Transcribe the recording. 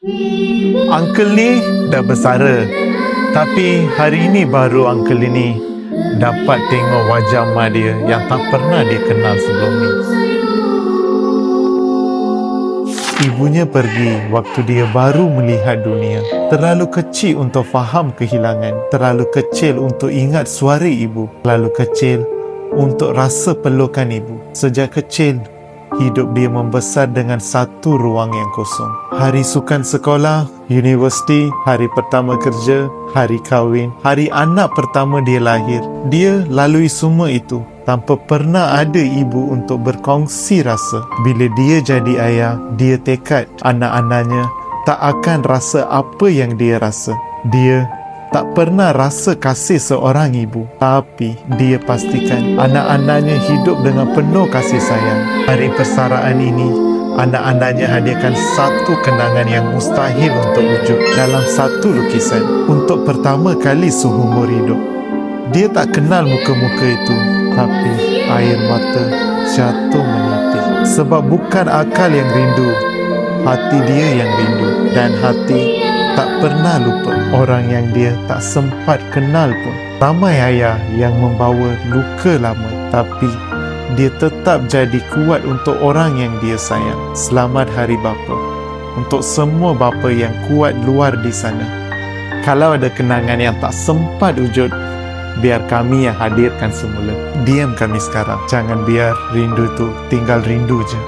Uncle ni dah bersara, tapi hari ini baru uncle ini dapat tengok wajah mak dia yang tak pernah dia kenal sebelum ni. Ibunya pergi waktu dia baru melihat dunia. Terlalu kecil untuk faham kehilangan, terlalu kecil untuk ingat suara ibu, terlalu kecil untuk rasa pelukan ibu. Sejak kecil, hidup dia membesar dengan satu ruang yang kosong. Hari sukan sekolah, universiti, hari pertama kerja, hari kahwin, hari anak pertama dia lahir. Dia lalui semua itu tanpa pernah ada ibu untuk berkongsi rasa. Bila dia jadi ayah, dia tekad anak-anaknya tak akan rasa apa yang dia rasa. Dia tak pernah rasa kasih seorang ibu, tapi dia pastikan anak-anaknya hidup dengan penuh kasih sayang. Hari persaraan ini, anak-anaknya hadiahkan satu kenangan yang mustahil untuk wujud dalam satu lukisan. Untuk pertama kali seumur hidup, dia tak kenal muka-muka itu, tapi air mata jatuh menitih. Sebab bukan akal yang rindu, hati dia yang rindu. Dan hati tak pernah lupa orang yang dia tak sempat kenal pun. Ramai ayah yang membawa luka lama, tapi dia tetap jadi kuat untuk orang yang dia sayang. Selamat Hari Bapa untuk semua bapa yang kuat luar di sana. Kalau ada kenangan yang tak sempat wujud, biar kami yang hadirkan semula. Diam kami sekarang. Jangan biar rindu itu tinggal rindu je.